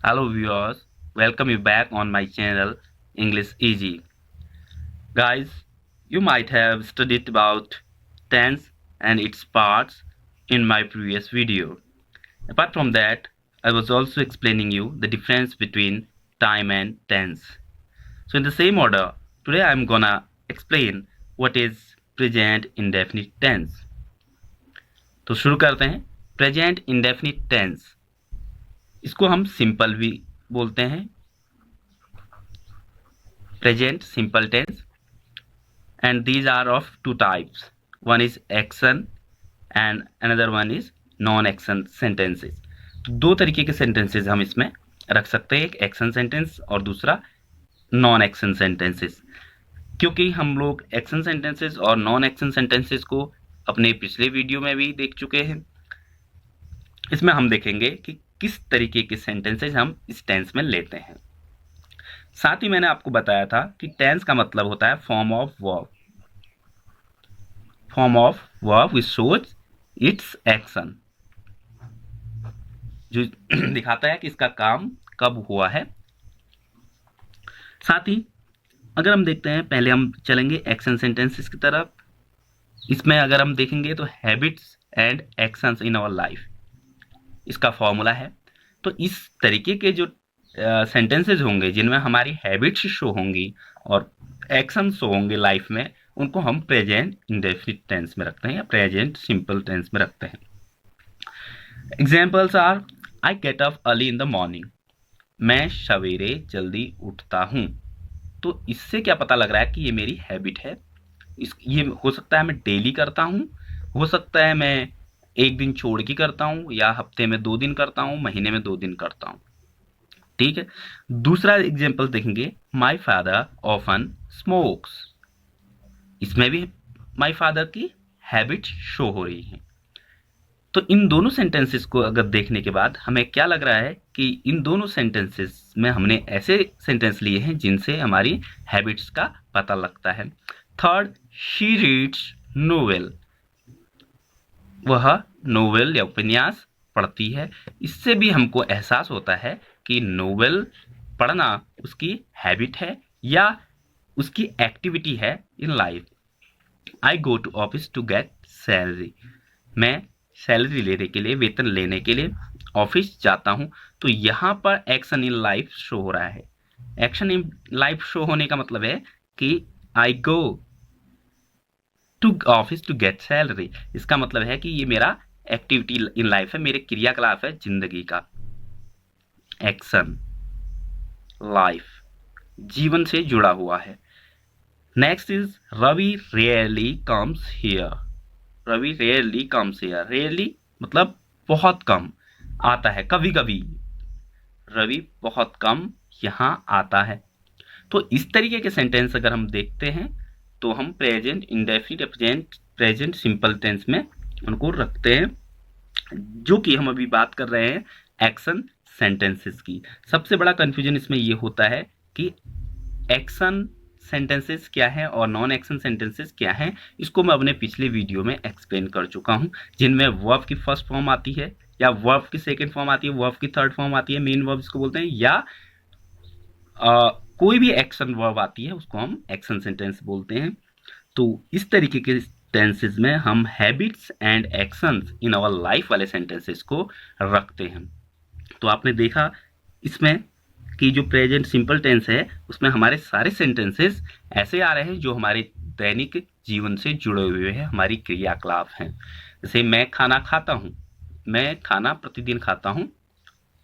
Hello viewers, welcome you back on my channel English Easy. Guys, you might have studied about tense and its parts in my previous video. Apart from that, I was also explaining you the difference between time and tense. So in the same order, today I'm gonna explain what is present indefinite tense. तो शुरू करते हैं. Present indefinite tense, इसको हम simple भी बोलते हैं, present simple tense, and these are of two types. One is action and another one is non-action sentences. दो तरीके के sentences हम इसमें रख सकते हैं, एक action sentence और दूसरा non-action sentences. क्योंकि हम लोग action sentences और non-action sentences को अपने पिछले वीडियो में भी देख चुके हैं. इसमें हम देखेंगे कि किस तरीके के sentences हम इस tense में लेते हैं. साथ ही मैंने आपको बताया था कि टेंस का मतलब होता है form of verb which shows it's action, जो दिखाता है कि इसका काम कब हुआ है. साथ ही अगर हम देखते हैं, पहले हम चलेंगे एक्शन सेंटेंसेस की तरफ. इसमें अगर हम देखेंगे तो habits and actions in our life, इसका फॉर्मूला है. तो इस तरीके के जो सेंटेंसेस होंगे जिनमें हमारी हैबिट्स शो होंगी और एक्शन शो होंगे लाइफ में, उनको हम प्रेजेंट इंडेफिनिट टेंस में रखते हैं या प्रेजेंट सिंपल टेंस में रखते हैं. Examples are, I get up early in the morning, मैं सवेरे जल्दी उठता हूँ. तो इससे क्या पता लग रहा है कि ये मेरी हैबिट है. ये हो सकता है मैं डेली करता हूँ, हो सकता है मैं एक दिन छोड़ के करता हूँ, या हफ्ते में 2 दिन करता हूँ, महीने में 2 दिन करता हूँ. ठीक है. दूसरा एग्जाम्पल देखेंगे, माई फादर ऑफन स्मोक्स. इसमें भी माई फादर की हैबिट शो हो रही है. तो इन दोनों सेंटेंसेस को अगर देखने के बाद हमें क्या लग रहा है कि इन दोनों सेंटेंसेस में हमने ऐसे सेंटेंस लिए हैं जिनसे हमारी हैबिट्स का पता लगता है. थर्ड, शी रीड्स नोवेल, वह नोवेल या उपन्यास पढ़ती है. इससे भी हमको एहसास होता है कि नोवेल पढ़ना उसकी हैबिट है या उसकी एक्टिविटी है in life. I go to office to get salary, मैं सैलरी लेने के लिए, वेतन लेने के लिए ऑफिस जाता हूं. तो यहाँ पर एक्शन इन लाइफ शो हो रहा है. एक्शन इन लाइफ शो होने का मतलब है कि I go to office to get salary, इसका मतलब है कि ये मेरा एक्टिविटी इन लाइफ है, मेरे क्रियाकलाप है जिंदगी का. एक्शन लाइफ, जीवन से जुड़ा हुआ है. Next is Ravi rarely comes here, Ravi rarely comes here. Rarely मतलब बहुत कम आता है, कभी कभी. रवि बहुत कम यहाँ आता है. तो इस तरीके के सेंटेंस अगर हम देखते हैं तो हम present indefinite present simple tense में उनको रखते हैं, जो कि हम अभी बात कर रहे हैं एक्शन सेंटेंसेस की. सबसे बड़ा कंफ्यूजन इसमें ये होता है कि एक्शन सेंटेंसेस क्या है और नॉन एक्शन सेंटेंसेस क्या हैं. इसको मैं अपने पिछले वीडियो में एक्सप्लेन कर चुका हूं, जिनमें वर्ब की फर्स्ट फॉर्म आती है या वर्ब की सेकंड फॉर्म आती है, वर्ब की थर्ड फॉर्म आती है, मेन वर्ब इसको बोलते हैं, या कोई भी एक्शन वर्ब आती है उसको हम एक्शन सेंटेंस बोलते हैं. तो इस तरीके के टेंसेस में हम habits and actions in our life वाले सेंटेंसेस को रखते हैं. तो आपने देखा इसमें कि जो प्रेजेंट सिंपल टेंस है उसमें हमारे सारे सेंटेंसेस ऐसे आ रहे हैं जो हमारे दैनिक जीवन से जुड़े हुए हैं, हमारी क्रियाकलाप हैं. जैसे मैं खाना खाता हूँ, मैं खाना प्रतिदिन खाता हूँ.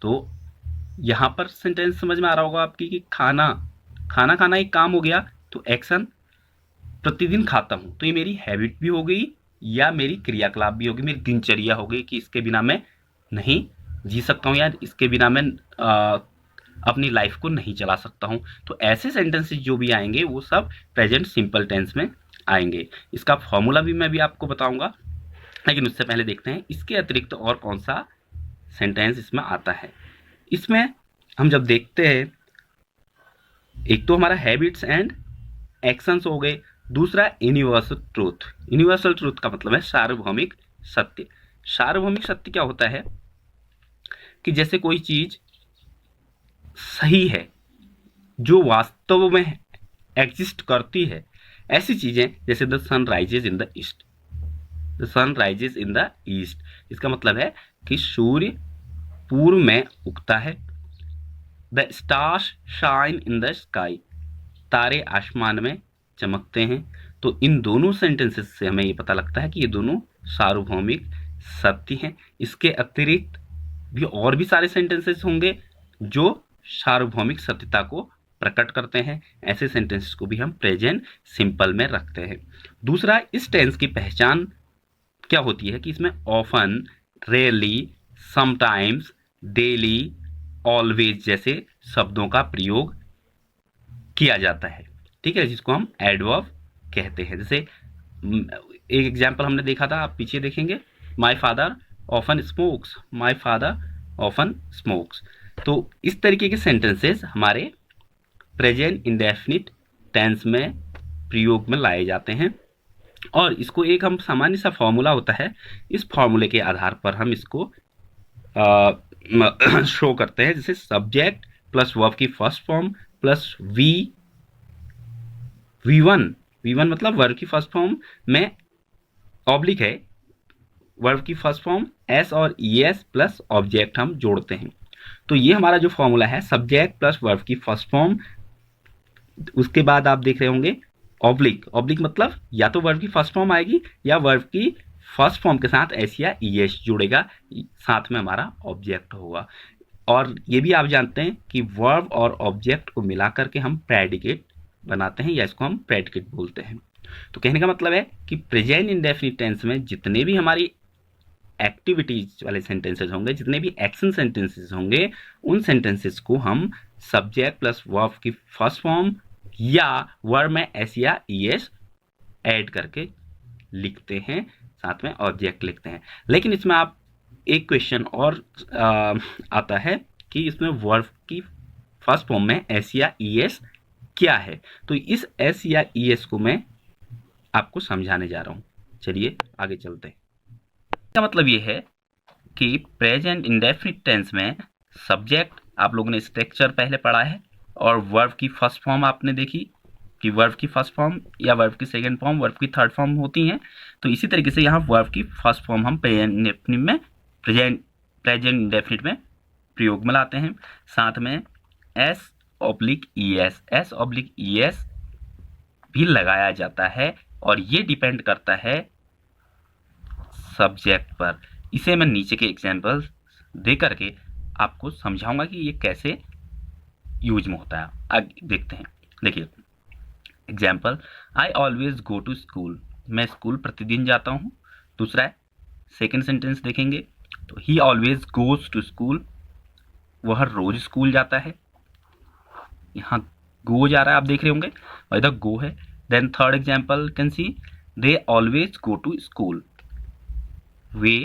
तो यहाँ पर सेंटेंस समझ में आ रहा होगा आपकी कि खाना खाना एक काम हो गया, तो एक्शन प्रतिदिन खाता हूँ, तो ये मेरी हैबिट भी हो गई या मेरी क्रियाकलाप भी होगी, मेरी दिनचर्या हो गई कि इसके बिना मैं नहीं जी सकता हूँ या इसके बिना मैं अपनी लाइफ को नहीं चला सकता हूँ. तो ऐसे सेंटेंसेस जो भी आएंगे वो सब प्रेजेंट सिंपल टेंस में आएंगे. इसका फॉर्मूला भी मैं भी आपको बताऊंगा, लेकिन उससे पहले देखते हैं इसके अतिरिक्त और कौन सा सेंटेंस इसमें आता है. इसमें हम जब देखते हैं, एक तो हमारा हैबिट्स एंड एक्शंस हो गए, दूसरा यूनिवर्सल ट्रूथ. यूनिवर्सल ट्रूथ का मतलब है सार्वभौमिक सत्य. सार्वभौमिक सत्य क्या होता है कि जैसे कोई चीज सही है, जो वास्तव में एग्जिस्ट करती है, ऐसी चीजें जैसे the sun rises in the east, the sun rises in the east, इसका मतलब है कि सूर्य पूर्व में उगता है। The stars shine in the sky, तारे आसमान में चमकते हैं। तो इन दोनों सेंटेंसेस से हमें ये पता लगता है कि ये दोनों सार्वभौमिक सत्य हैं। इसके अतिरिक्त भी और भी सारे सेंटेंसेस होंगे जो सार्वभौमिक सत्यता को प्रकट करते हैं। ऐसे सेंटेंसेस को भी हम प्रेजेंट सिंपल में रखते हैं। दूसरा, इस टेंस की पहचान क्या होती है कि इसमें often, rarely, sometimes, daily, always जैसे शब्दों का प्रयोग किया जाता है, ठीक है, जिसको हम एडवर्ब कहते हैं। जैसे एक एग्जाम्पल हमने देखा था, आप पीछे देखेंगे, my father often smokes, my father often smokes. तो इस तरीके के सेंटेंसेस हमारे प्रेजेंट इंडेफिनिट टेंस में प्रयोग में लाए जाते हैं। और इसको एक हम सामान्य सा फॉर्मूला होता है, इस फॉर्मूले के आधार पर हम इसको शो करते हैं। जैसे सब्जेक्ट प्लस वर्ब की first form plus V one मतलब वर्ब की फर्स्ट फॉर्म में ऑब्लिक है, वर्ब की फर्स्ट फॉर्म एस और ई एस प्लस ऑब्जेक्ट हम जोड़ते हैं। तो ये हमारा जो फॉर्मूला है, सब्जेक्ट प्लस वर्ब की फर्स्ट फॉर्म, उसके बाद आप देख रहे होंगे ऑब्लिक, ऑब्लिक मतलब या तो वर्ब की फर्स्ट फॉर्म आएगी या वर्ब की फर्स्ट फॉर्म के साथ एस या ई एस जुड़ेगा, साथ में हमारा ऑब्जेक्ट होगा। और ये भी आप जानते हैं कि वर्ब और ऑब्जेक्ट को मिला करके हम प्रेडिकेट बनाते हैं, या इसको हम प्रेडिकेट बोलते हैं। तो कहने का मतलब है कि प्रेजेंट इंडेफिनिट टेंस में जितने भी हमारी एक्टिविटीज वाले सेंटेंसेस होंगे, जितने भी एक्शन सेंटेंसेस होंगे, उन सेंटेंसेस को हम सब्जेक्ट प्लस वर्ब की फर्स्ट फॉर्म या वर्ब में एस या ई एस ऐड करके लिखते हैं, साथ में ऑब्जेक्ट लिखते हैं। लेकिन इसमें आप एक क्वेश्चन और आता है कि इसमें वर्ब की फर्स्ट फॉर्म में एस या ई एस क्या है। तो इस एस या ई एस को मैं आपको समझाने जा रहा हूं। चलिए आगे चलते हैं। इसका मतलब ये है कि प्रेजेंट इंडेफिनिट टेंस में सब्जेक्ट आप लोगों ने स्ट्रक्चर पहले पढ़ा है, और वर्ब की फर्स्ट फॉर्म आपने देखी कि वर्ब की फर्स्ट फॉर्म या वर्ब की सेकंड फॉर्म, वर्ब की थर्ड फॉर्म होती हैं। तो इसी तरीके से यहाँ वर्ब की फर्स्ट फॉर्म हम प्रेजेंट इंडेफिनिट में प्रयोग में लाते हैं। साथ में S oblique E S, S oblique E S भी लगाया जाता है, और ये डिपेंड करता है सब्जेक्ट पर। इसे मैं नीचे के एग्जाम्पल दे करके आपको समझाऊंगा कि ये कैसे यूज में होता है। आगे देखते हैं। देखिए example, I always go to school, मैं स्कूल प्रतिदिन जाता हूँ। दूसरा है, सेकेंड सेंटेंस देखेंगे तो he always goes to school, वह रोज स्कूल जाता है। यहाँ गो जा रहा है, आप देख रहे होंगे, और इधर गो है। Then third example can see, they always go to school, वे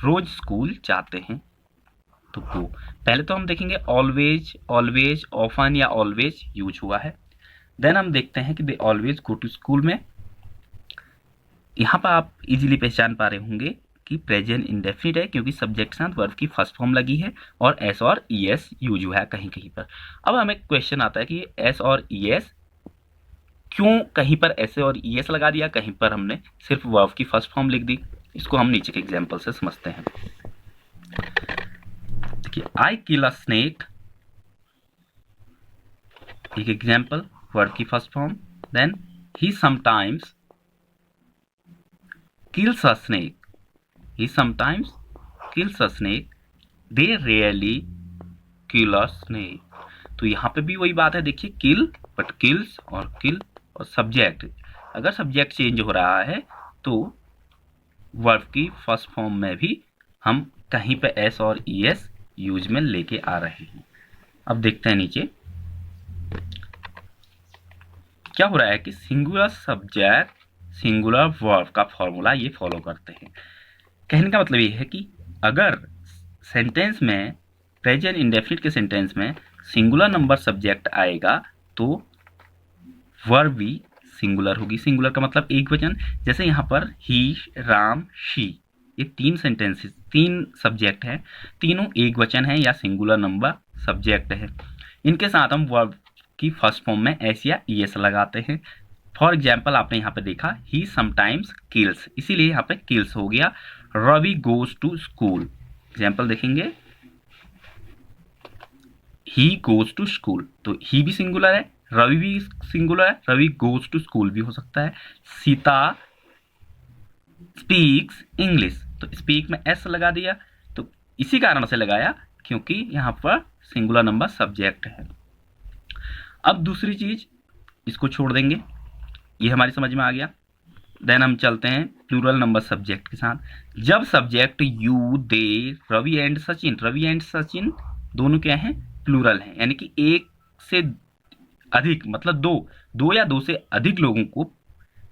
रोज स्कूल जाते हैं। तो गो, पहले तो हम देखेंगे ऑलवेज, ऑलवेज, ऑफन या ऑलवेज यूज हुआ है। देन हम देखते हैं कि they always go to school में यहाँ पर आप इजीली पहचान पा रहे होंगे कि प्रेजेंट इंडेफिनिट है, क्योंकि सब्जेक्ट के साथ वर्ब की फर्स्ट फॉर्म लगी है और एस और ई एस यूज हुआ है कहीं कहीं पर। अब हमें क्वेश्चन आता है कि एस और ई एस क्यों कहीं पर एस और ई एस लगा दिया, कहीं पर हमने सिर्फ वर्ब की फर्स्ट फॉर्म लिख दी। इसको हम नीचे के एग्जाम्पल से समझते हैं। देखिए, आई किल अ स्नेक, एक एग्जाम्पल, वर्ब की first form. Then he sometimes kills a snake, he sometimes kills a snake, they rarely kill a snake। तो यहाँ पे भी वही बात है, देखिए किल, बट किल्स और किल और सब्जेक्ट, अगर सब्जेक्ट चेंज हो रहा है तो वर्ब की फर्स्ट फॉर्म में भी हम कहीं पे एस और ई एस यूज में लेके आ रहे हैं। अब देखते हैं नीचे क्या हो रहा है कि सिंगुलर सब्जेक्ट सिंगुलर वर्ब का फॉर्मूला ये फॉलो करते हैं। कहने का मतलब ये है कि अगर सेंटेंस में, प्रेजेंट इंडेफिनिट के सेंटेंस में सिंगुलर नंबर सब्जेक्ट आएगा तो वर्ब भी सिंगुलर होगी। सिंगुलर का मतलब एक वचन, जैसे यहाँ पर ही, राम, शी, ये तीन सेंटेंसेस, तीन सब्जेक्ट हैं, तीनों एक वचन है या सिंगुलर नंबर सब्जेक्ट है, इनके साथ हम वर्ब की फर्स्ट फॉर्म में एस या ईएस लगाते हैं। फॉर एग्जाम्पल आपने यहाँ पे देखा ही समटाइम्स किल्स, इसीलिए यहाँ पे किल्स हो गया। Ravi goes to school, example देखेंगे ही गोज टू स्कूल, तो ही भी सिंगुलर है, रवि भी सिंगुलर है, रवि गोज टू स्कूल भी हो सकता है। सीता स्पीक्स इंग्लिश, तो स्पीक में एस लगा दिया, तो इसी कारण से लगाया क्योंकि यहाँ पर सिंगुलर नंबर सब्जेक्ट है। अब दूसरी चीज इसको छोड़ देंगे, ये हमारी समझ में आ गया। देन हम चलते हैं प्लूरल नंबर सब्जेक्ट के साथ। जब subject you, they, Ravi and Sachin, Ravi and Sachin दोनों क्या हैं, प्लूरल हैं, यानी कि एक से अधिक, मतलब दो या दो से अधिक लोगों को,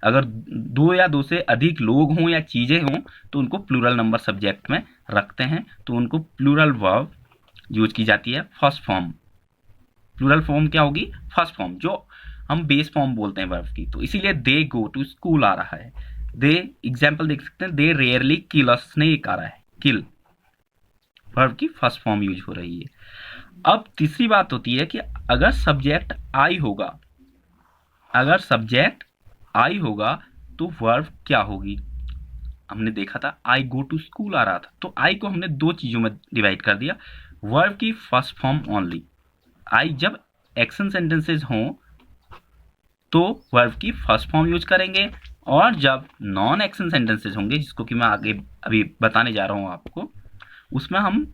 अगर दो या दो से अधिक लोग हों या चीजें हों तो उनको प्लूरल नंबर सब्जेक्ट में रखते हैं, तो उनको प्लूरल वर्ब यूज की जाती है फर्स्ट फॉर्म। प्लूरल फॉर्म क्या होगी, फर्स्ट फॉर्म, जो हम बेस फॉर्म बोलते हैं वर्ब की, तो इसीलिए दे गो टू स्कूल आ रहा है। दे एग्जाम्पल देख सकते हैं, दे रेयरली किल अ स्नेक आ रहा है, किल वर्ब की फर्स्ट फॉर्म यूज हो रही है। अब तीसरी बात होती है कि अगर सब्जेक्ट आई होगा, अगर सब्जेक्ट आई होगा तो वर्ब क्या होगी। हमने देखा था आई गो टू स्कूल आ रहा था, तो आई को हमने दो चीजों में डिवाइड कर दिया, वर्ब की फर्स्ट फॉर्म ओनली। आई जब एक्शन सेंटेंसेस हों तो वर्ब की फर्स्ट फॉर्म यूज करेंगे, और जब नॉन एक्शन सेंटेंसेस होंगे, जिसको कि मैं आगे अभी बताने जा रहा हूं आपको, उसमें हम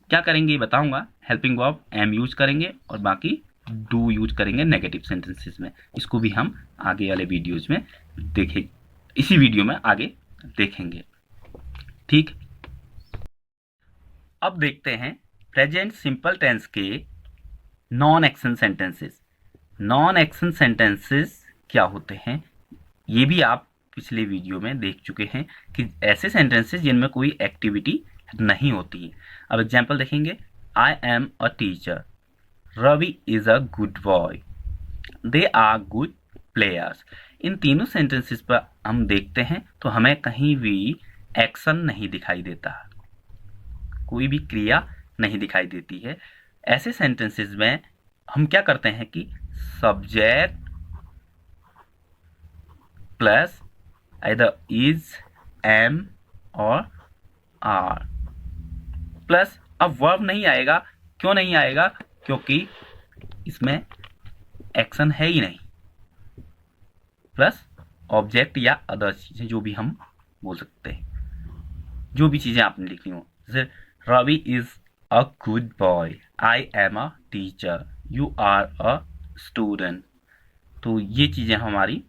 क्या करेंगे बताऊंगा, हेल्पिंग वर्ब एम यूज करेंगे और बाकी डू यूज करेंगे नेगेटिव सेंटेंसेस में। इसको भी हम आगे वाले वीडियोज में देखें, इसी वीडियो में आगे देखेंगे, ठीक। अब देखते हैं प्रेजेंट सिंपल टेंस के non action sentences. Non action sentences क्या होते हैं, ये भी आप पिछले वीडियो में देख चुके हैं कि ऐसे सेंटेंसेस जिनमें कोई एक्टिविटी नहीं होती है। अब एग्जाम्पल देखेंगे, I am a teacher, Ravi is a good boy, they are good players. इन तीनों सेंटेंसेस पर हम देखते हैं तो हमें कहीं भी एक्शन नहीं दिखाई देता, कोई भी क्रिया नहीं दिखाई देती है। ऐसे सेंटेंसेस में हम क्या करते हैं कि subject plus either is, am और आर प्लस, अब वर्ब नहीं आएगा, क्यों नहीं आएगा, क्योंकि इसमें एक्शन है ही नहीं, प्लस ऑब्जेक्ट या अदर चीजें जो भी हम बोल सकते हैं, जो भी चीजें आपने लिखी हो, जैसे Ravi is a good boy, I am a teacher, you are a student, तो ये चीजें हमारी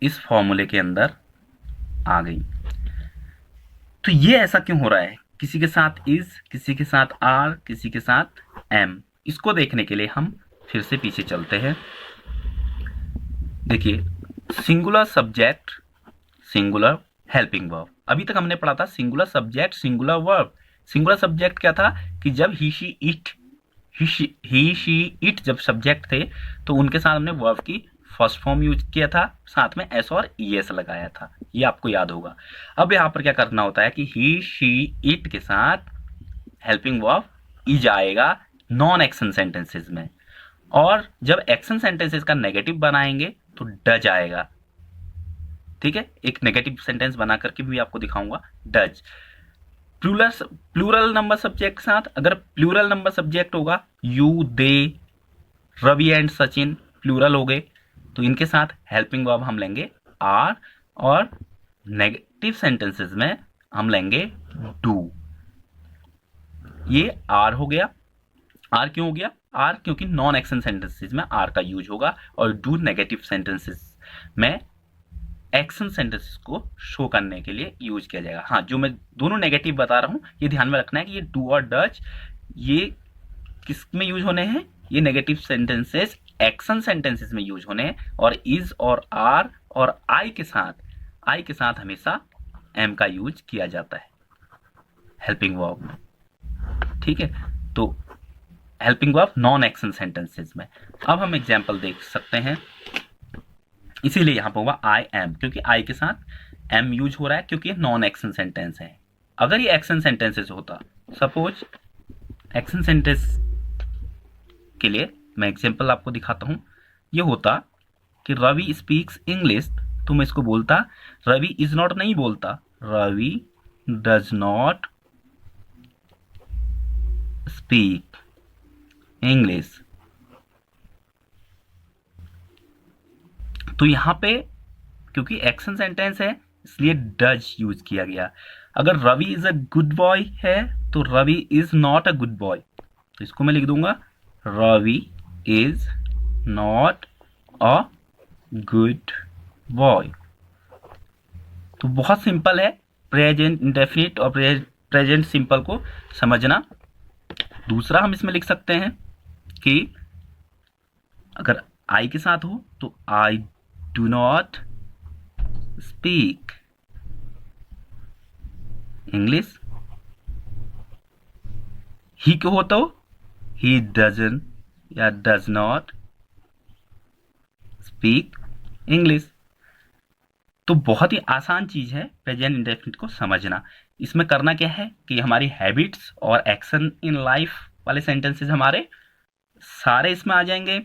इस फॉर्मूले के अंदर आ गई। तो ये ऐसा क्यों हो रहा है, किसी के साथ इज, किसी के साथ आर, किसी के साथ एम, इसको देखने के लिए हम फिर से पीछे चलते हैं। देखिए, singular subject, singular helping verb, अभी तक हमने पढ़ा था singular subject singular verb. Singular subject क्या था कि जब ही शी इट जब सब्जेक्ट थे तो उनके साथ हमने वर्ब की फर्स्ट फॉर्म यूज किया था, साथ में एस और ईएस लगाया था, ये आपको याद होगा। अब यहाँ पर क्या करना होता है कि ही शी इट के साथ हेल्पिंग वर्ब इज आएगा नॉन एक्शन सेंटेंसेस में, और जब एक्शन सेंटेंसेस का नेगेटिव बनाएंगे तो डज आएगा, ठीक है। एक नेगेटिव सेंटेंस बना करके भी आपको दिखाऊंगा, डज। प्लूरल नंबर सब्जेक्ट के साथ, अगर प्लूरल नंबर सब्जेक्ट होगा you, they, Ravi and Sachin plural हो गए, तो इनके साथ हेल्पिंग वर्ब हम लेंगे आर, और नेगेटिव सेंटेंसेस में हम लेंगे डू। ये आर हो गया। आर क्यों हो गया, आर क्योंकि नॉन एक्शन सेंटेंसेस में आर का यूज होगा, और डू नेगेटिव सेंटेंसेस में एक्शन सेंटेंसेस को शो करने के लिए यूज किया जाएगा। हाँ, जो मैं दोनों नेगेटिव बता रहा हूं ये ध्यान में रखना है कि ये डू और डज ये किस में यूज होने हैं, ये नेगेटिव सेंटेंसेस एक्शन सेंटेंसेस में यूज होने हैं, और इज और आर और आई के साथ हमेशा एम का यूज किया जाता है हेल्पिंग वर्ब में, ठीक है। तो helping verb non action sentences में। अब हम एग्जाम्पल देख सकते हैं, इसीलिए यहां पर होगा आई एम, क्योंकि आई के साथ एम यूज हो रहा है क्योंकि नॉन एक्शन सेंटेंस है। अगर ये एक्शन सेंटेंसेस होता, सपोज एक्शन सेंटेंस के लिए मैं एग्जाम्पल आपको दिखाता हूँ। ये होता कि रवि स्पीक्स इंग्लिश, तो मैं इसको बोलता रवि इज नॉट नहीं बोलता, Ravi does not speak English. तो यहां पे क्योंकि एक्शन सेंटेंस है इसलिए डज यूज किया गया। अगर Ravi is a good boy है तो Ravi is not a good boy, तो इसको मैं लिख दूंगा Ravi is not a good boy. तो बहुत सिंपल है प्रेजेंट इंडेफिनिट और प्रेजेंट सिंपल को समझना। दूसरा हम इसमें लिख सकते हैं कि अगर आई के साथ हो तो I do not speak English. He को हो तो ही डजन या डज नॉट स्पीक इंग्लिश। तो बहुत ही आसान चीज है प्रेजेंट इंडेफिनिट को समझना। इसमें करना क्या है कि हमारी हैबिट्स और एक्शन इन लाइफ वाले सेंटेंसेस हमारे सारे इसमें आ जाएंगे,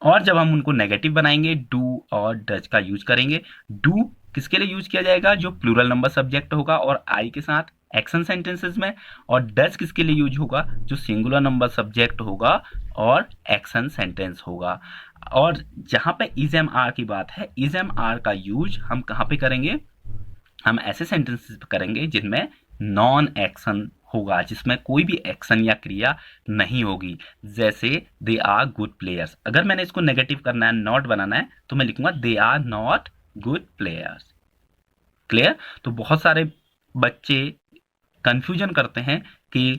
और जब हम उनको नेगेटिव बनाएंगे डू और डज का यूज करेंगे। डू किसके लिए यूज किया जाएगा, जो प्लूरल नंबर सब्जेक्ट होगा और आई के साथ एक्शन सेंटेंसेस में, और डज किसके लिए यूज होगा, जो सिंगुलर नंबर सब्जेक्ट होगा और एक्शन सेंटेंस होगा। और जहां पे इज एम आर की बात है, इज एम आर का यूज हम कहां पे करेंगे, हम ऐसे सेंटेंसेस पे करेंगे जिनमें नॉन एक्शन होगा, जिसमें कोई भी एक्शन या क्रिया नहीं होगी। जैसे दे आर गुड प्लेयर्स, अगर मैंने इसको नेगेटिव करना है, नॉट बनाना है, तो मैं लिखूंगा they are not good players. Clear. तो बहुत सारे बच्चे कंफ्यूजन करते हैं कि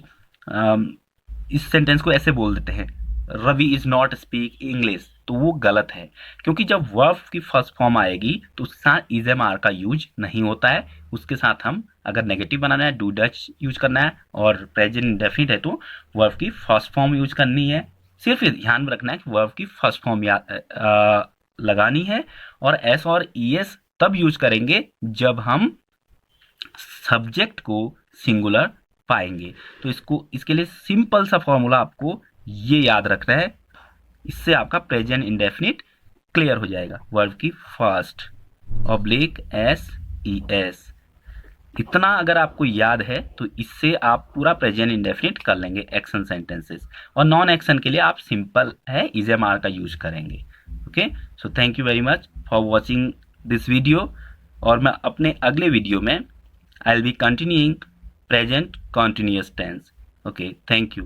इस सेंटेंस को ऐसे बोल देते हैं Ravi is not speak English, तो वो गलत है, क्योंकि जब वर्ब की फर्स्ट फॉर्म आएगी तो उसके साथ इज एम आर का यूज नहीं होता है। उसके साथ हम अगर नेगेटिव बनाना है डू डच यूज करना है, और प्रेजेंट इंडेफिनिट है तो वर्ब की फर्स्ट फॉर्म यूज करनी है। सिर्फ ध्यान में रखना है कि वर्ब की फर्स्ट फॉर्म लगानी है, और एस और ई एस तब यूज करेंगे जब हम सब्जेक्ट को सिंगुलर पाएंगे। तो इसके लिए सिंपल सा फॉर्मूला आपको ये याद रखना है, इससे आपका प्रेजेंट इंडेफिनिट क्लियर हो जाएगा। वर्ब की first oblique S E S, इतना अगर आपको याद है तो इससे आप पूरा प्रेजेंट इंडेफिनिट कर लेंगे एक्शन सेंटेंसेस। और नॉन एक्शन के लिए आप सिंपल है इज एम आर का यूज करेंगे। Okay, so thank you very much for watching this video, और मैं अपने अगले वीडियो में I will be continuing present continuous tense. Okay, thank you.